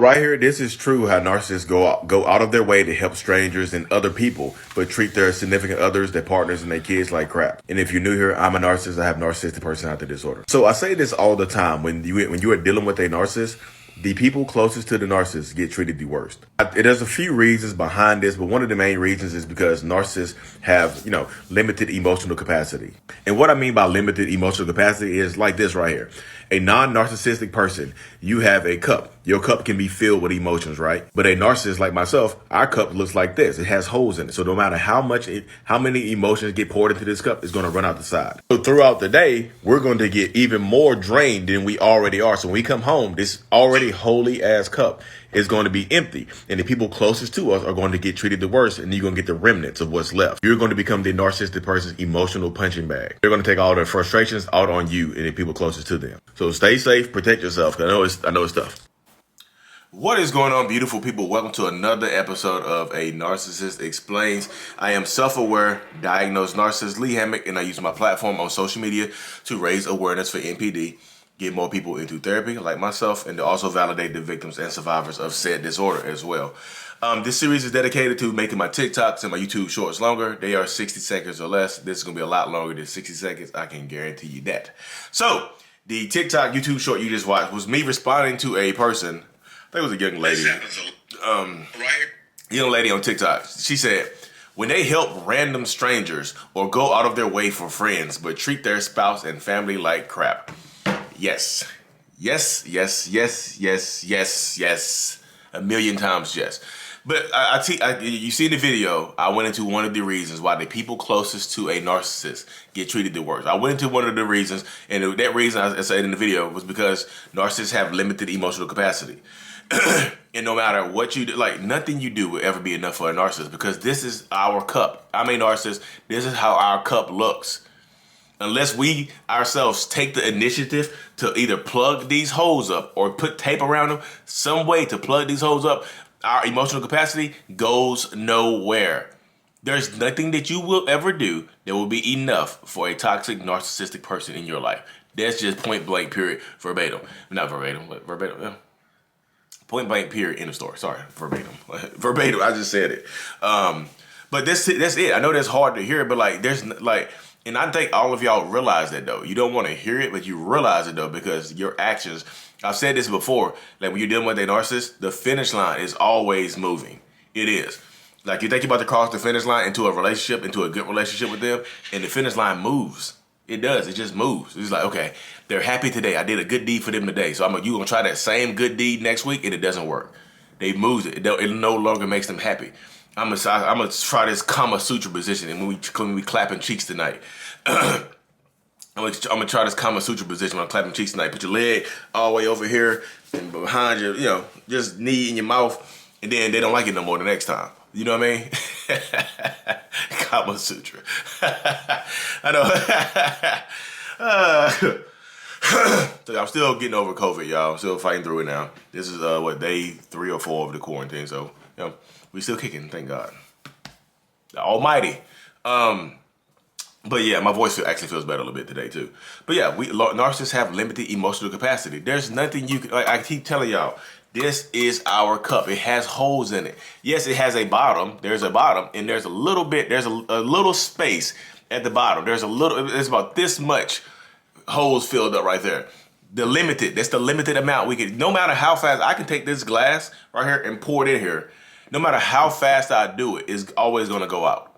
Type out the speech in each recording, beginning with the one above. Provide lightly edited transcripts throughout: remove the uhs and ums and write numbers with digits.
right here, this is true how narcissists go out of their way to help strangers and other people, but treat their significant others, their partners, and their kids like crap. And if you're new here, I'm a narcissist. I have narcissistic personality disorder. So I say this all the time. When you are dealing with a narcissist, the people closest to the narcissist get treated the worst. There's a few reasons behind this, but one of the main reasons is because narcissists have, limited emotional capacity. And what I mean by limited emotional capacity is like this right here. A non-narcissistic person, you have a cup. Your cup can be filled with emotions, right? But a narcissist like myself, our cup looks like this. It has holes in it. So no matter how many emotions get poured into this cup, it's going to run out the side. So throughout the day, we're going to get even more drained than we already are. So when we come home, this already holy ass cup is going to be empty. And the people closest to us are going to get treated the worst. And you're going to get the remnants of what's left. You're going to become the narcissistic person's emotional punching bag. They're going to take all their frustrations out on you and the people closest to them. So stay safe, protect yourself. I know it's tough. What is going on, beautiful people? Welcome to another episode of A Narcissist Explains. I am self-aware, diagnosed narcissist Lee Hammock, and I use my platform on social media to raise awareness for NPD, get more people into therapy like myself, and to also validate the victims and survivors of said disorder as well. This series is dedicated to making my TikToks and my YouTube shorts longer. They are 60 seconds or less. This is going to be a lot longer than 60 seconds. I can guarantee you that. So, the TikTok YouTube short you just watched was me responding to a person. I think it was a young lady. Young lady on TikTok. She said, when they help random strangers or go out of their way for friends, but treat their spouse and family like crap. Yes. Yes, yes, yes, yes, yes, yes. A million times yes. But you see in the video, I went into one of the reasons why the people closest to a narcissist get treated the worst. I went into one of the reasons, and that reason I said in the video was because narcissists have limited emotional capacity. And no matter what you do, like nothing you do will ever be enough for a narcissist, because this is our cup. I'm a narcissist. This is how our cup looks. Unless we ourselves take the initiative to either plug these holes up or put tape around them, some way to plug these holes up, our emotional capacity goes nowhere. There's nothing that you will ever do that will be enough for a toxic narcissistic person in your life. That's just point blank, period, verbatim. Not verbatim, but verbatim, yeah. Point blank, period, end of story. Sorry, verbatim. Verbatim, I just said it. But that's it. I know that's hard to hear, but and I think all of y'all realize that though. You don't want to hear it, but you realize it though, because your actions, I've said this before, like when you're dealing with a narcissist, the finish line is always moving. It is. Like you think you're about to cross the finish line into a relationship, into a good relationship with them, and the finish line moves. It does. It just moves. It's like, okay, they're happy today. I did a good deed for them today. So you gonna try that same good deed next week, and it doesn't work. They moved it. It no longer makes them happy. I'm gonna try this Kama Sutra position, and when we clapping cheeks tonight, I'm gonna try this Kama Sutra position when I'm clapping cheeks tonight. Put your leg all the way over here and behind your, just knee in your mouth, and then they don't like it no more the next time. You know what I mean? Kama Sutra. I know. So I'm still getting over COVID, y'all. I'm still fighting through it now. This is day 3 or 4 of the quarantine. So we still kicking, thank God. The Almighty. But yeah, my voice actually feels better a little bit today too. But yeah, narcissists have limited emotional capacity. There's nothing you can, like I keep telling y'all, this is our cup. It has holes in it. Yes, it has a bottom. There's a bottom, and there's a little space at the bottom. There's about this much holes filled up right there. That's the limited amount we can, no matter how fast, I can take this glass right here and pour it in here. No matter how fast I do it, it's always gonna go out.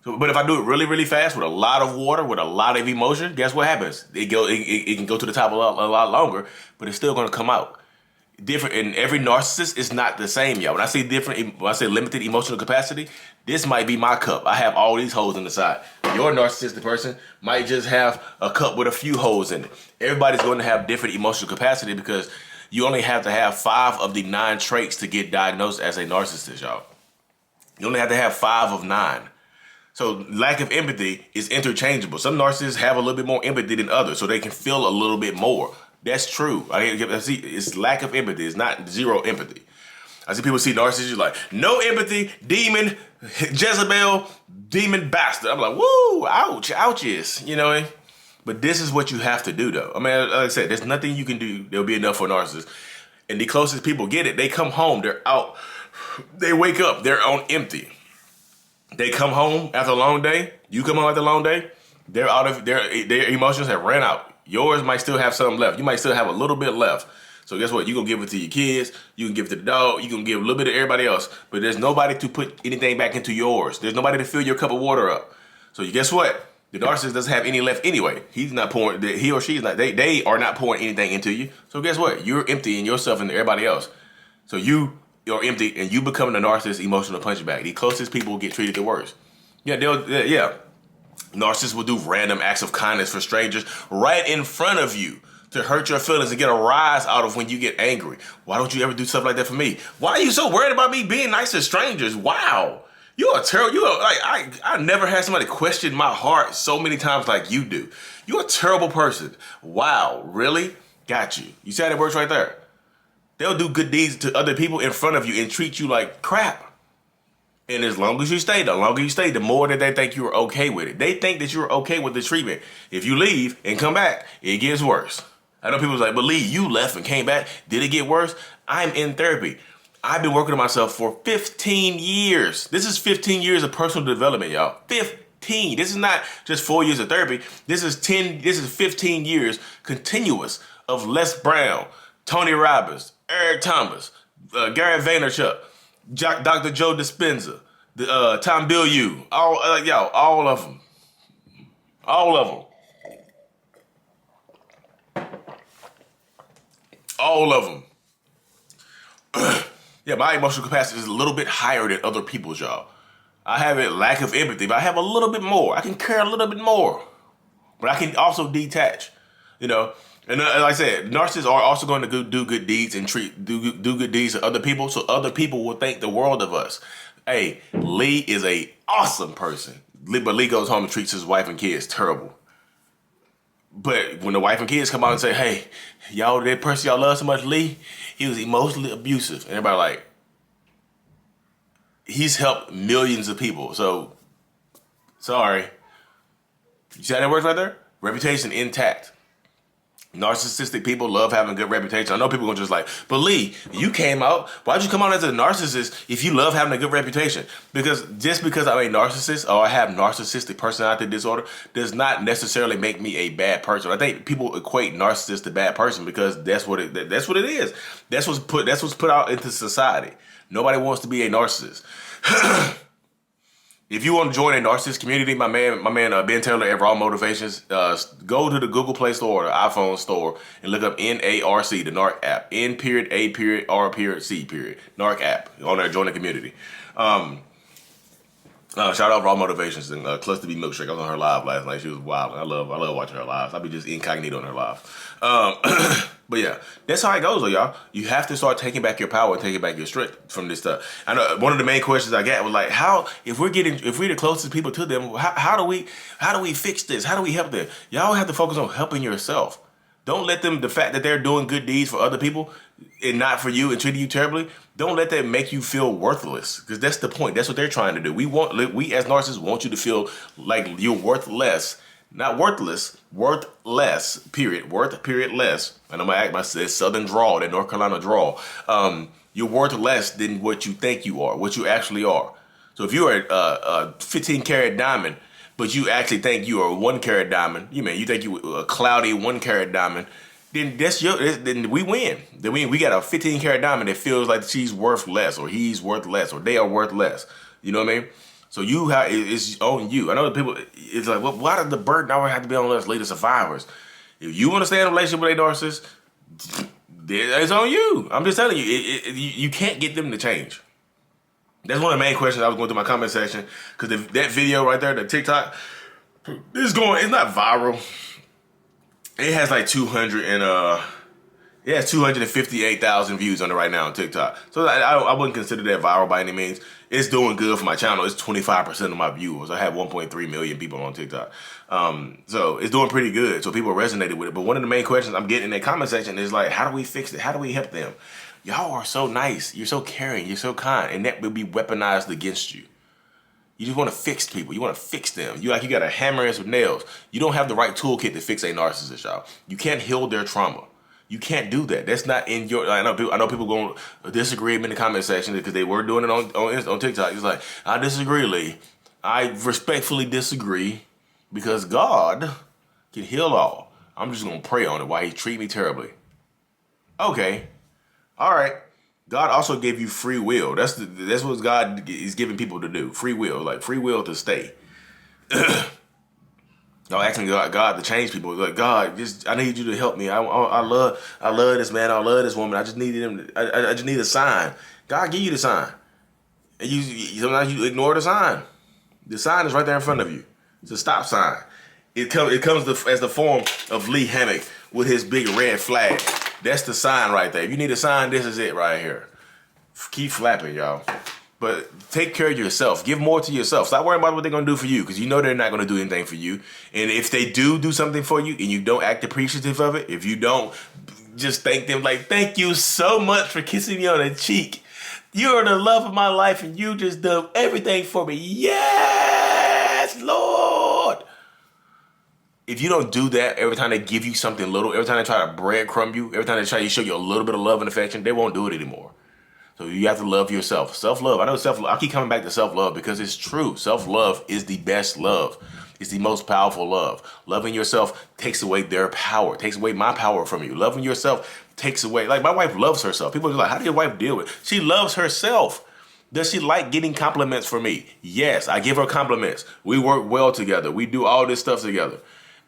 But if I do it really, really fast with a lot of water, with a lot of emotion, guess what happens? It can go to the top a lot longer, but it's still gonna come out. Different, and every narcissist is not the same, y'all. When I say limited emotional capacity, this might be my cup. I have all these holes in the side. Your narcissistic person might just have a cup with a few holes in it. Everybody's going to have different emotional capacity because you only have to have 5 of the 9 traits to get diagnosed as a narcissist, y'all. You only have to have 5 of 9. So lack of empathy is interchangeable. Some narcissists have a little bit more empathy than others, so they can feel a little bit more. That's true. I see it's lack of empathy. It's not zero empathy. I see people see narcissists like, no empathy, demon, Jezebel, demon bastard. I'm like, woo, ouch, ouches, But this is what you have to do, though. I mean, like I said, there's nothing you can do that'll be enough for a narcissist. And the closest people get it, they come home, they're out, they wake up, they're on empty. They come home after a long day, you come home after a long day, they're out of, their emotions have ran out. Yours might still have something left. You might still have a little bit left. So guess what? You're going to give it to your kids. You can give it to the dog. You can give a little bit to everybody else. But there's nobody to put anything back into yours. There's nobody to fill your cup of water up. So you guess what? The narcissist doesn't have any left anyway. He's not pouring, he or she is not, they are not pouring anything into you. So guess what? You're emptying yourself and everybody else. So you are empty and you become the narcissist emotional punch bag. The closest people get treated the worst. Yeah. Narcissists will do random acts of kindness for strangers right in front of you to hurt your feelings and get a rise out of when you get angry. Why don't you ever do stuff like that for me? Why are you so worried about me being nice to strangers? Wow. You are terrible. I never had somebody question my heart so many times like you do. You're a terrible person. Wow. Really? Got you. You see how that works right there? They'll do good deeds to other people in front of you and treat you like crap. And as long as you stay, the more that they think you're okay with it. They think that you're okay with the treatment. If you leave and come back, it gets worse. I know people's like, but Lee, you left and came back. Did it get worse? I'm in therapy. I've been working on myself for 15 years. This is 15 years of personal development, y'all. 15. This is not just 4 years of therapy. This is 15 years continuous of Les Brown, Tony Robbins, Eric Thomas, Gary Vaynerchuk, Dr. Joe Dispenza, Tom Bilyeu, all of them. All of them. All of them. Yeah, my emotional capacity is a little bit higher than other people's, y'all. I have a lack of empathy, but I have a little bit more. I can care a little bit more. But I can also detach, you know. And like I said, narcissists are also going to do good deeds and do good deeds to other people, so other people will think the world of us. Hey, Lee is a awesome person, but Lee goes home and treats his wife and kids terrible. But when the wife and kids come out and say, hey, y'all, that person y'all love so much, Lee, he was emotionally abusive. And everybody like, he's helped millions of people. So, sorry. You see how that works right there? Reputation intact. Narcissistic people love having a good reputation. I know people are just like, but Lee, you came out. Why'd you come out as a narcissist if you love having a good reputation? Because just because I'm a narcissist or I have narcissistic personality disorder does not necessarily make me a bad person. I think people equate narcissist to bad person because that's what it is. That's what's put out into society. Nobody wants to be a narcissist. If you want to join a narcissist community, my man Ben Taylor at Raw Motivations, go to the Google Play Store or the iPhone store and look up NARC, the NARC app. N.A.R.C. NARC app. On there, join the community. Shout out Raw Motivations and Cluster B Milkshake. I was on her live last night. She was wild. I love watching her lives. I be just incognito on her live. But yeah, that's how it goes, though, y'all. You have to start taking back your power and taking back your strength from this stuff. I know one of the main questions I got was like, if we're the closest people to them, how do we fix this? How do we help them? Y'all have to focus on helping yourself. Don't let them, the fact that they're doing good deeds for other people and not for you and treating you terribly, don't let that make you feel worthless. Because that's the point. That's what they're trying to do. We as narcissists want you to feel like you're worth less. Not worthless, worth less, period. Worth, period, less. And I'm going to act my Southern drawl, that North Carolina drawl. You're worth less than what you think you are, what you actually are. So if you're a 15-carat diamond, but you actually think you are a 1-carat diamond, you think you a cloudy 1-carat diamond, then then we win. Then we got a 15-carat diamond that feels like she's worth less, or he's worth less, or they are worth less. You know what I mean? So it's on you. I know that people, it's like, well, why does the burden always have to be on us later survivors? If you want to stay in a relationship with a narcissist, it's on you. I'm just telling you, you can't get them to change. That's one of the main questions I was going through my comment section, because that video right there, the TikTok, it's not viral. It has like 258,000 views on it right now on TikTok. So I wouldn't consider that viral by any means. It's doing good for my channel. It's 25% of my viewers. I have 1.3 million people on TikTok. So it's doing pretty good. So people resonated with it. But one of the main questions I'm getting in that comment section is like, how do we fix it? How do we help them? Y'all are so nice. You're so caring. You're so kind. And that will be weaponized against you. You just want to fix people. You want to fix them. You got a hammer and some nails. You don't have the right toolkit to fix a narcissist, y'all. You can't heal their trauma. You can't do that. That's not in your. I know people going to disagree in the comment section because they were doing it on TikTok. It's like, I disagree, Lee. I respectfully disagree because God can heal all. I'm just gonna pray on it while He treat me terribly. Okay, all right. God also gave you free will. That's what God is giving people to do. Free will, like free will to stay. Y'all asking God to change people. Like, God, I need you to help me. I love this man. I love this woman. I just needed him. I just need a sign. God give you the sign, and sometimes you ignore the sign. The sign is right there in front of you. It's a stop sign. It comes as the form of Lee Hammock with his big red flag. That's the sign right there. If you need a sign, this is it right here. Keep flapping, y'all. But take care of yourself. Give more to yourself. Stop worrying about what they're going to do for you, because you know they're not going to do anything for you. And if they do something for you and you don't act appreciative of it, if you don't just thank them like, thank you so much for kissing me on the cheek. You're the love of my life and you just done everything for me. Yes, Lord. If you don't do that every time they give you something little, every time they try to breadcrumb you, every time they try to show you a little bit of love and affection, they won't do it anymore. So you have to love yourself. Self-love. I know self-love. I keep coming back to self-love because it's true. Self-love is the best love. It's the most powerful love. Loving yourself takes away their power, takes away my power from you. Loving yourself takes away, like my wife loves herself. People are like, how do your wife deal with it? She loves herself. Does she like getting compliments from me? Yes, I give her compliments. We work well together. We do all this stuff together.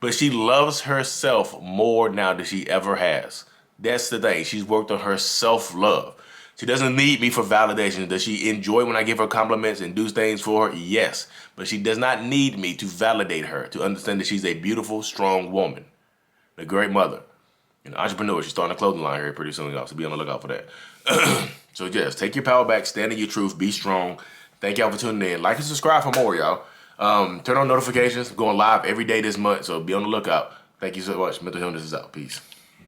But she loves herself more now than she ever has. That's the thing. She's worked on her self-love. She doesn't need me for validation. Does she enjoy when I give her compliments and do things for her? Yes. But she does not need me to validate her, to understand that she's a beautiful, strong woman, a great mother, an entrepreneur. She's starting a clothing line here pretty soon, y'all, so be on the lookout for that. So yes, take your power back, stand in your truth, be strong. Thank y'all for tuning in. Like and subscribe for more, y'all. Turn on notifications. I'm going live every day this month, so be on the lookout. Thank you so much. Mental Illness is out. Peace.